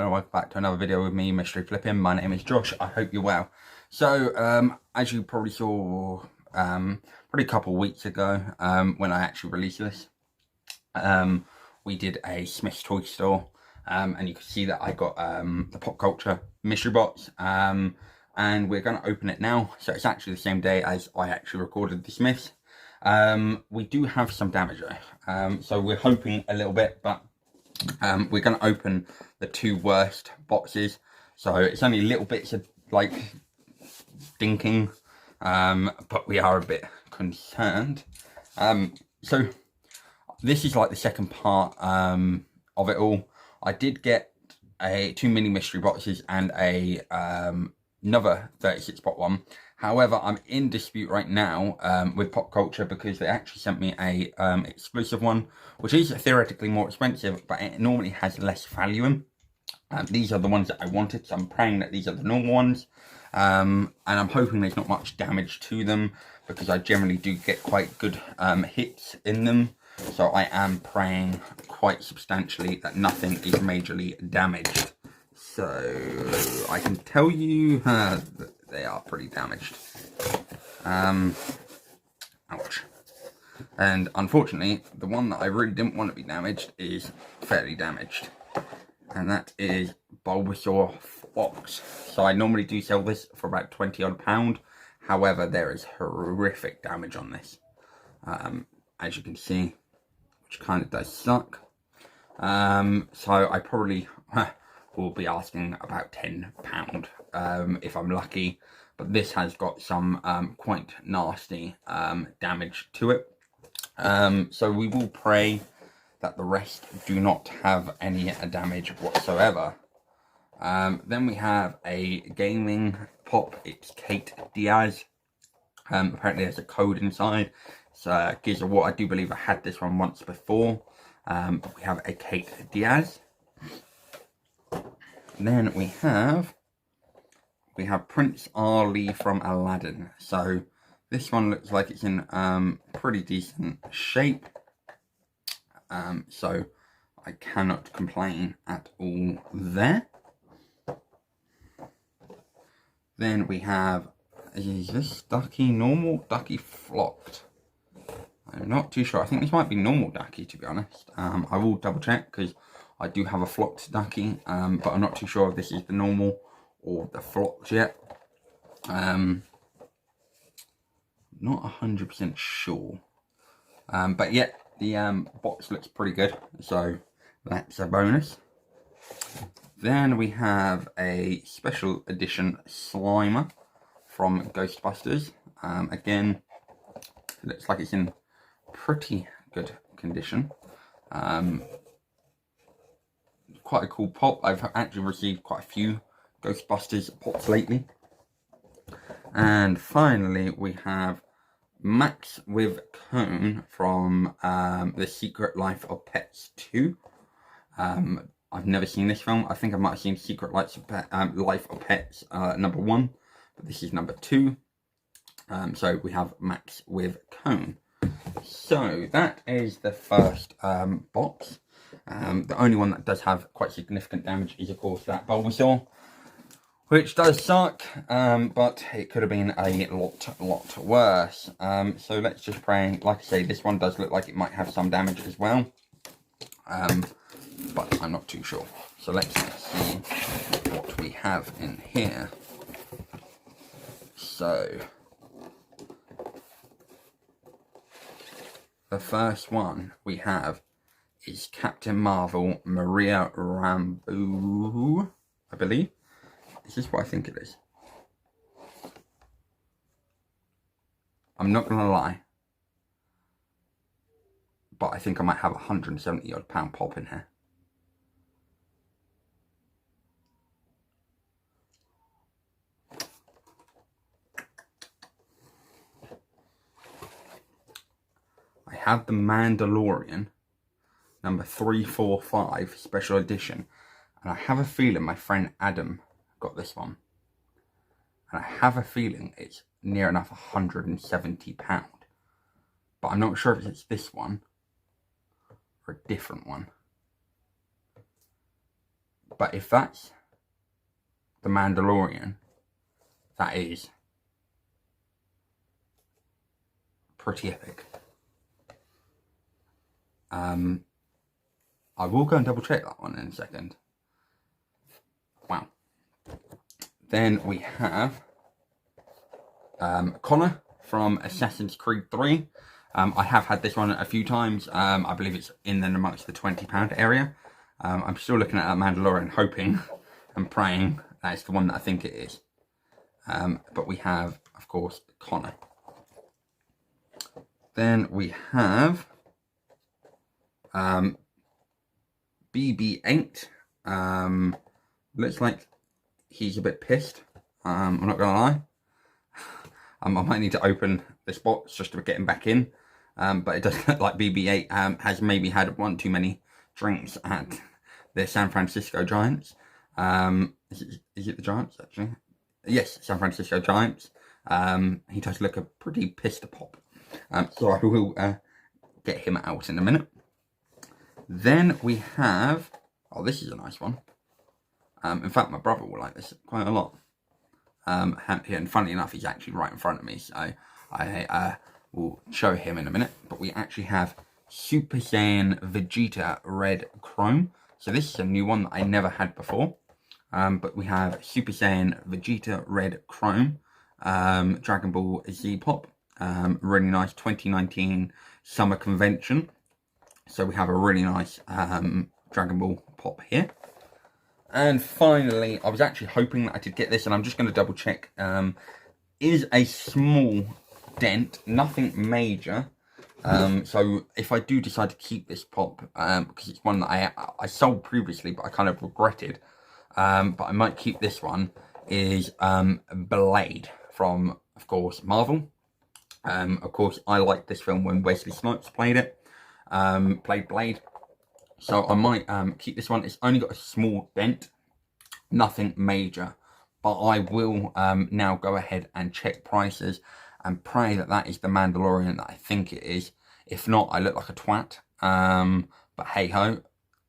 and welcome back to another video with me, Mystery Flipping. My name is Josh. I hope you're well. So, as you probably saw, probably a couple of weeks ago, when I actually released this, we did a Smith's Toy Store, and you can see that I got the Popcultcha mystery box, and we're going to open it now. So it's actually the same day as I actually recorded the Smiths. We do have some damage though, so we're hoping a little bit, but we're going to open the two worst boxes. So it's only little bits of like dinking, but we are a bit concerned. So this is like the second part of it all. I did get two mini mystery boxes and another 36 spot one. However, I'm in dispute right now with Popcultcha because they actually sent me a exclusive one, which is theoretically more expensive, but it normally has less value in. These are the ones that I wanted, so I'm praying that these are the normal ones. And I'm hoping there's not much damage to them because I generally do get quite good hits in them. So I am praying quite substantially that nothing is majorly damaged. So I can tell you that they are pretty damaged. Ouch. And unfortunately, the one that I really didn't want to be damaged is fairly damaged. And that is Bulbasaur Fox. So I normally do sell this for about £20 odd. However, there is horrific damage on this. As you can see, which kind of does suck. So I probably will be asking about £10 if I'm lucky, but this has got some quite nasty damage to it. So we will pray that the rest do not have any damage whatsoever. Then we have a gaming pop. It's Kate Diaz. Apparently there's a code inside. So Gears of War, I do believe I had this one once before. But we have a Kate Diaz. Then we have Prince Ali from Aladdin. So this one looks like it's in pretty decent shape. So I cannot complain at all there. Then we have, is this Ducky normal? Ducky flocked? I'm not too sure. I think this might be normal Ducky, to be honest. I will double check because I do have a flocked Ducky, but I'm not too sure if this is the normal or the flocked yet. Not 100% sure. But yeah, the box looks pretty good, so that's a bonus. Then we have a special edition Slimer from Ghostbusters. Again, it looks like it's in pretty good condition. Quite a cool pop. I've actually received quite a few Ghostbusters pops lately. And finally, we have Max with Cone from The Secret Life of Pets 2. I've never seen this film. I think I might have seen Secret Life of Pets number 1, but this is number 2. So we have Max with Cone. So that is the first box. The only one that does have quite significant damage is of course that Bulbasaur, which does suck, but it could have been a lot worse. So let's just pray. Like I say, this one does look like it might have some damage as well, but I'm not too sure. So let's see what we have in here. So the first one we have is Captain Marvel Maria Rambeau, I believe. Is this what I think it is? I'm not going to lie, but I think I might have a £170 odd pop in here. I have the Mandalorian number 345 special edition, and I have a feeling my friend Adam got this one, and I have a feeling it's near enough £170, but I'm not sure if it's this one or a different one. But if that's the Mandalorian, that is pretty epic. I will go and double check that one in a second. Wow. Then we have Connor from Assassin's Creed 3. I have had this one a few times. I believe it's in and amongst the £20 area. I'm still looking at that Mandalorian, hoping and praying that it's the one that I think it is. But we have, of course, Connor. Then we have BB-8. Looks like he's a bit pissed. I'm not gonna lie. I might need to open this box just to get him back in. But it does look like BB-8 has maybe had one too many drinks at the San Francisco Giants. Is it the Giants, actually? Yes, San Francisco Giants. He does look a pretty pissed pop. So I will get him out in a minute. Then we have... Oh, this is a nice one. In fact, my brother will like this quite a lot. And funny enough, he's actually right in front of me, so I will show him in a minute. But we actually have Super Saiyan Vegeta Red Chrome. So this is a new one that I never had before. But we have Super Saiyan Vegeta Red Chrome, Dragon Ball Z Pop. Really nice 2019 summer convention. So we have a really nice Dragon Ball pop here. And finally, I was actually hoping that I could get this, and I'm just going to double check. Is a small dent, nothing major. So if I do decide to keep this pop, because it's one that I sold previously, but I kind of regretted. But I might keep this one, is Blade from, of course, Marvel. Of course, I liked this film when Wesley Snipes played it, played Blade. So I might keep this one. It's only got a small dent, nothing major. But I will now go ahead and check prices and pray that that is the Mandalorian that I think it is. If not, I look like a twat. But hey ho,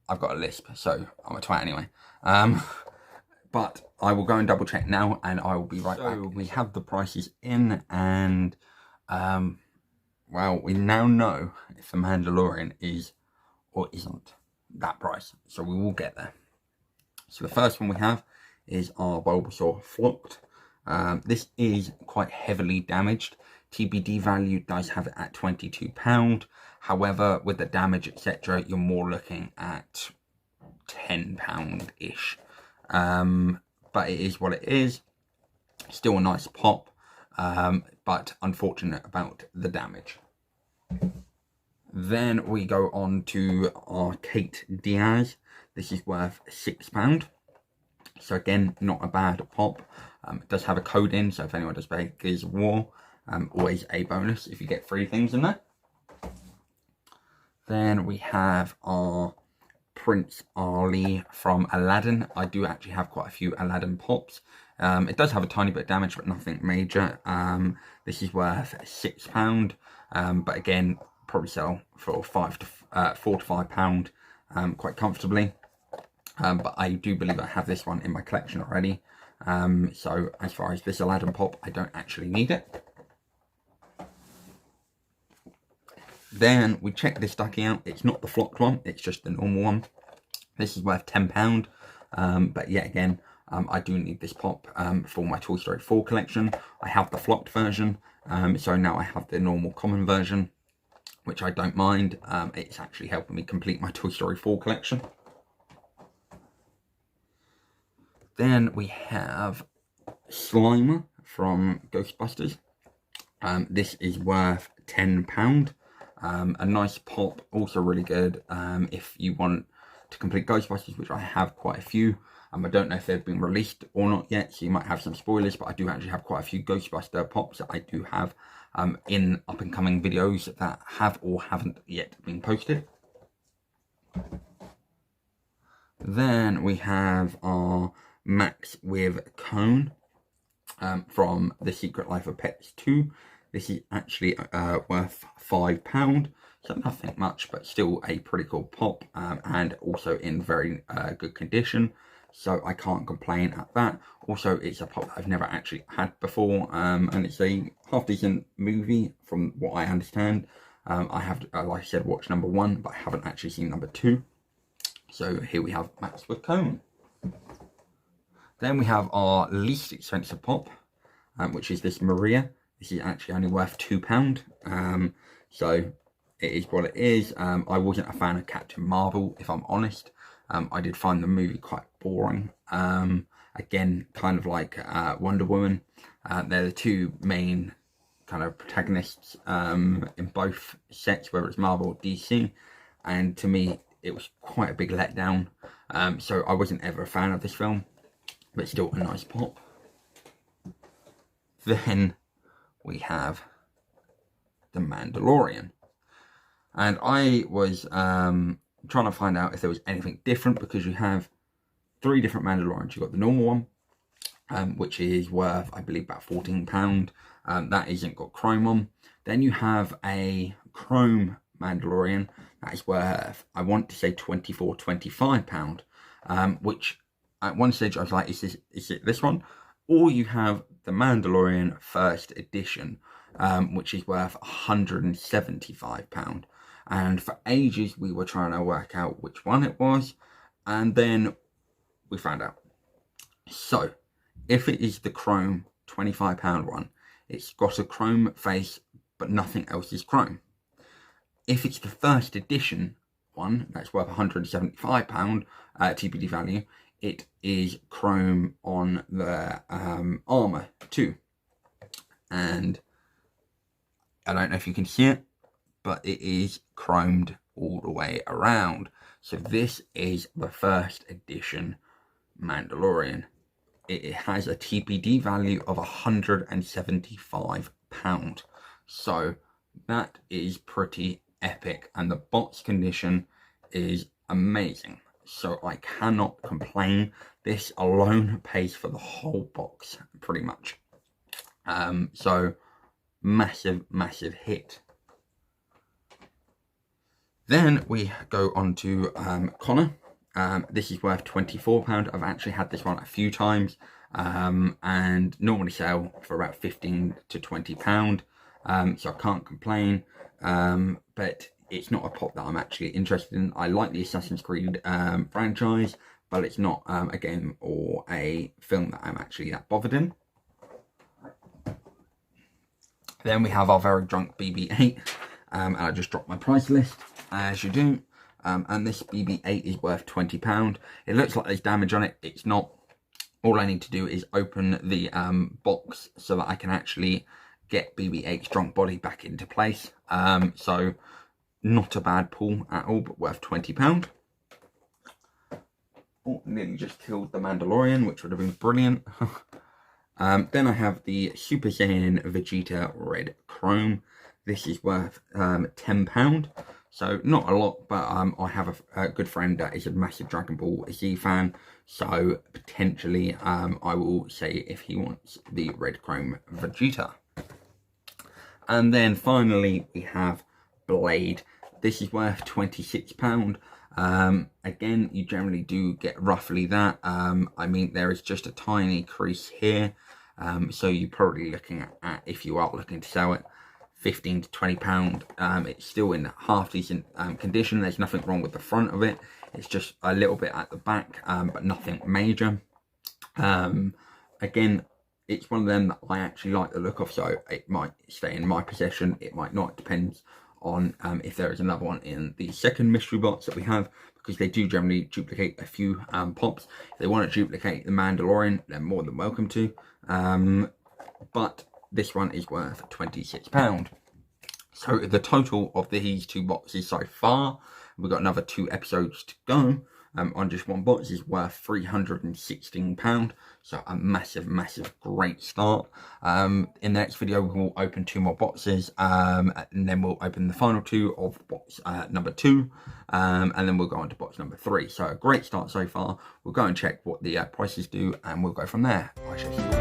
I've got a lisp, so I'm a twat anyway. But I will go and double check now, and I will be right back. So we have the prices in, and well, we now know if the Mandalorian is or isn't that price. So we will get there. So the first one we have is our Bulbasaur Flocked. This is quite heavily damaged. TBD value does have it at £22. However, with the damage, etc., you're more looking at £10-ish. But it is what it is. Still a nice pop, but unfortunate about the damage. Then we go on to our Kate Diaz. This is worth £6. So again, not a bad pop. It does have a code in, so if anyone does play Gears of War, always a bonus if you get 3 things in there. Then we have our Prince Ali from Aladdin. I do actually have quite a few Aladdin pops. It does have a tiny bit of damage, but nothing major. This is worth £6. But again, probably sell for £4 to £5 quite comfortably. But I do believe I have this one in my collection already. So as far as this Aladdin pop, I don't actually need it. Then we check this ducky out. It's not the flocked one, it's just the normal one. This is worth £10. But yet again, I do need this pop for my Toy Story 4 collection. I have the flocked version, so now I have the normal common version, which I don't mind. It's actually helping me complete my Toy Story 4 collection. Then we have Slimer from Ghostbusters. This is worth £10. A nice pop, also really good if you want to complete Ghostbusters, which I have quite a few. I don't know if they've been released or not yet, so you might have some spoilers, but I do actually have quite a few Ghostbuster pops that I do have in up-and-coming videos that have or haven't yet been posted. Then we have our Max with Cone from The Secret Life of Pets 2. This is actually worth £5, so nothing much, but still a pretty cool pop, and also in very good condition. so I can't complain at that. Also, it's a pop that I've never actually had before, and it's a half decent movie from what I understand. I have, like I said, watched number 1, but I haven't actually seen number 2. So here we have Max with Cone. Then we have our least expensive pop, which is this Maria. This is actually only worth £2. So it is what it is. I wasn't a fan of Captain Marvel, if I'm honest. I did find the movie quite boring. Again, kind of like Wonder Woman. They're the two main kind of protagonists in both sets, whether it's Marvel or DC. And to me, it was quite a big letdown. So I wasn't ever a fan of this film, but still a nice pop. Then we have The Mandalorian. And I was trying to find out if there was anything different, because you have 3 different Mandalorians. You've got the normal one, which is worth, I believe, about £14. That isn't got chrome on. Then you have a chrome Mandalorian that is worth, I want to say, £24, £25, which at one stage I was like, is it this one? Or you have the Mandalorian First Edition, which is worth £175. And for ages we were trying to work out which one it was, and then we found out. So if it is the chrome £25 one, it's got a chrome face but nothing else is chrome. If it's the First Edition one, that's worth £175 TBD value, it is chrome on the armour too. And I don't know if you can see it, but it is chromed all the way around. So this is the First Edition Mandalorian. It has a TBD value of £175. So that is pretty epic, and the box condition is amazing. So I cannot complain. This alone pays for the whole box, pretty much. So massive hit. Then we go on to Connor. This is worth £24. I've actually had this one a few times, and normally sell for about £15 to £20. So I can't complain, but it's not a pop that I'm actually interested in. I like the Assassin's Creed franchise, but it's not a game or a film that I'm actually that bothered in. Then we have our very drunk BB-8, and I just dropped my price list, as you do. And this BB-8 is worth £20. It looks like there's damage on it. It's not. All I need to do is open the box so that I can actually get BB-8's drunk body back into place. So not a bad pull at all, but worth £20. Oh, nearly just killed the Mandalorian, which would have been brilliant. Then I have the Super Saiyan Vegeta Red Chrome. This is worth £10. So not a lot, but I have a good friend that is a massive Dragon Ball Z fan. So potentially I will say if he wants the Red Chrome Vegeta. And then finally we have Blade. This is worth £26. Again, you generally do get roughly that. I mean, there is just a tiny crease here. So you're probably looking at, if you are looking to sell it, £15 to £20. It's still in half decent condition. There's nothing wrong with the front of it. It's just a little bit at the back, but nothing major. Again, it's one of them that I actually like the look of, so it might stay in my possession. It might not. It depends on if there is another one in the second mystery box that we have, because they do generally duplicate a few pops. If they want to duplicate the Mandalorian, they're more than welcome to. But this one is worth £26. So the total of these 2 boxes so far, we've got another 2 episodes to go, on just one box, is worth £316. So a massive great start. In the next video we'll open 2 more boxes, and then we'll open the final 2 of box number 2, and then we'll go on to box number 3. So a great start so far. We'll go and check what the prices do, and we'll go from there. I shall see you.